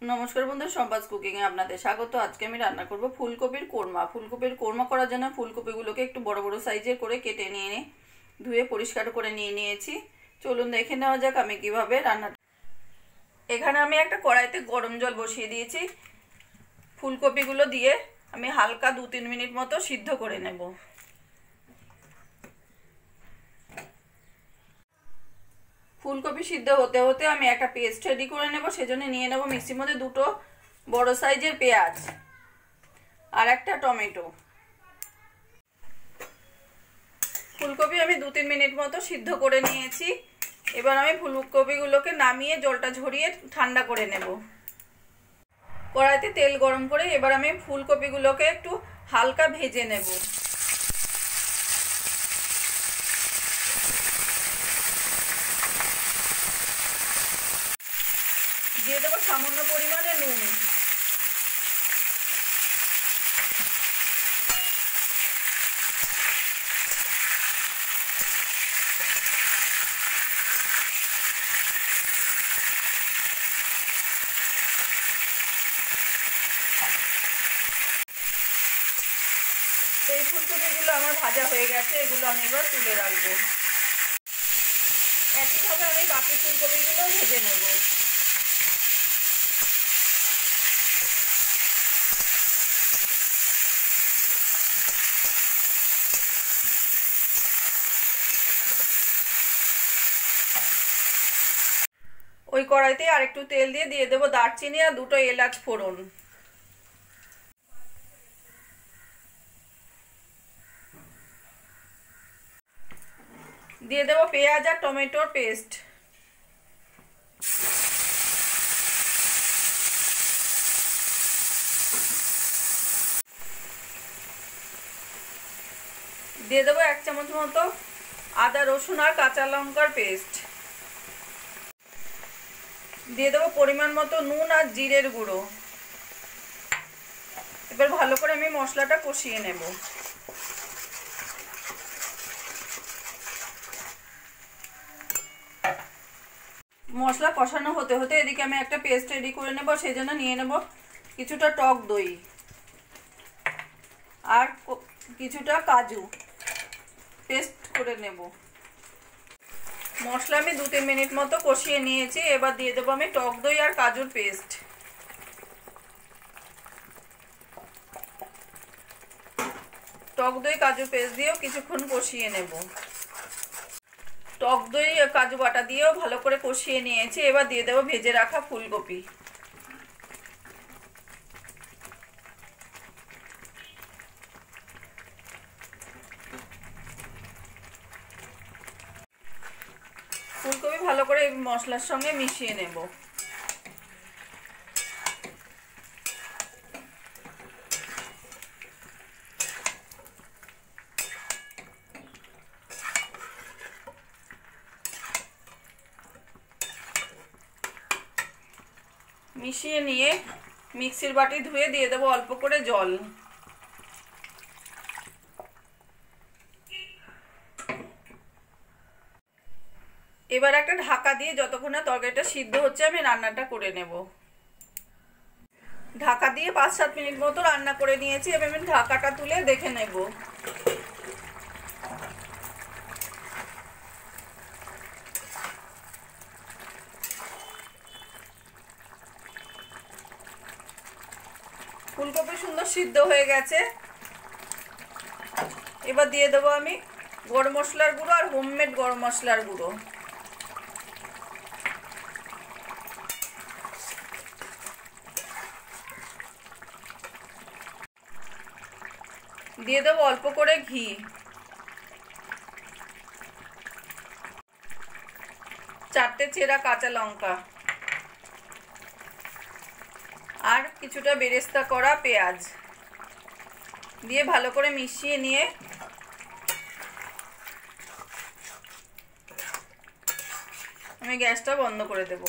नमस्कार बंधु सम्पास कुकिंग आपनादेर स्वागत। आज के आमी रान्ना करब फुलकपिर कोरमा। फुलकपिर कोरमा करार जन्य फुलकपिगुलोके एकटु बड़ बड़ साइजेर करे केटे निये धुए परिष्कार करे निये नियेछि। चलुन देखे नेওয়া যাক आमी किभाबे रान्ना। एखाने आमी एकटा कड़ाइते गरम जल बसिए दिएछि। फुलकपिगुलो दिए आमी हालका 2-3 मिनिट मतो सिद्ध करे नेब। फुलकपि सिद्ध होते होते आमी एक पेस्ट रेडी करे नेब। सेजन्य निये नेब मिक्सिर मध्य दुटो बड़ साइजेर पेंयाज और एक टमेटो। फुलकपि आमी 2-3 मिनिट मतो सिद्ध करे नियेछि। एबार आमी फुलकपिगुलोके नामिये जलटा झरिये ठंडा करे नेब। कड़ाइते तेल गरम करे एबार आमी फुलकपिगुलोके एकटु हालका भेजे नेब। দিয়ে দেব সামান্য পরিমাণে নুন। এই ফুলকপিগুলো আমার ভাজা হয়ে গেছে, এগুলো আমি এবার তুলে রাখবো। একইভাবে আমি বাকি ফুলকপিগুলো ভেজে নেব। ওই কড়াইতে আর একটু তেল দিয়ে দেব দারচিনি আর দুটো এলাচ ফোড়ন। দিয়ে দেব পেঁয়াজ আর টমেটোর পেস্ট। দিয়ে দেব 1 চামচ মতো আদা রসুন আর কাঁচা লঙ্কার পেস্ট। দিয়ে দেব পরিমাণ মতো নুন আর জিরের গুঁড়ো। এবার ভালো করে আমি মশলাটা কষিয়ে নেব। মশলা কষানো হতে হতে এদিকে আমি একটা পেস্ট রেডি করে নেব। সেজন্য নিয়ে নেব কিছুটা টক দই আর কিছুটা কাজু পেস্ট করে নেব। মশলা আমি 2-3 মিনিট মতো কষিয়ে নিয়েছি। এবার দিয়ে দেবো আমি টক দই আর কাজুর পেস্ট। টক দই কাজু পেস্ট দিয়েও কিছুক্ষণ কষিয়ে নেব। টক দই আর কাজু বাটা দিয়েও ভালো করে কষিয়ে নিয়েছি। এবার দিয়ে দেবো ভেজে রাখা ফুলকপি। ফুলকপি ভালো করে মশলার সঙ্গে মিশিয়ে নেব। মিশিয়ে নিয়ে মিক্সির বাটি ধুয়ে দিয়ে দেবো অল্প করে জল। এবার একটা ঢাকা দিয়ে যতক্ষণ না তরকারিটা সিদ্ধ হচ্ছে আমি রান্নাটা করে নেব। ঢাকা দিয়ে 5-7 মিনিট মতো রান্না করে নিয়েছি। এবার আমি ঢাকাটা তুলে দেখে নেব। ফুলকপি সুন্দর সিদ্ধ হয়ে গেছে। এবার দিয়ে দেবো আমি গরম মশলার গুঁড়ো আর হোমমেড গরম মশলার গুঁড়ো। দিয়ে দেবো অল্প করে ঘি। চারটে চেরা কাঁচা লঙ্কা আর কিছুটা বেরেস্তা করা পেঁয়াজ দিয়ে ভালো করে মিশিয়ে নিয়ে আমি গ্যাসটা বন্ধ করে দেব।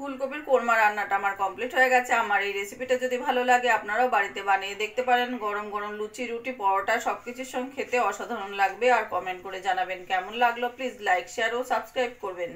ফুলকপির কোরমা রান্নাটা আমার কমপ্লিট হয়ে গেছে। আমার এই রেসিপিটা যদি ভালো লাগে আপনারাও বাড়িতে বানিয়ে দেখতে পারেন। গরম গরম লুচি, রুটি, পরোটা সব কিছুর সঙ্গে খেতে অসাধারণ লাগবে। আর কমেন্ট করে জানাবেন কেমন লাগলো। প্লিজ লাইক, শেয়ার ও সাবস্ক্রাইব করবেন।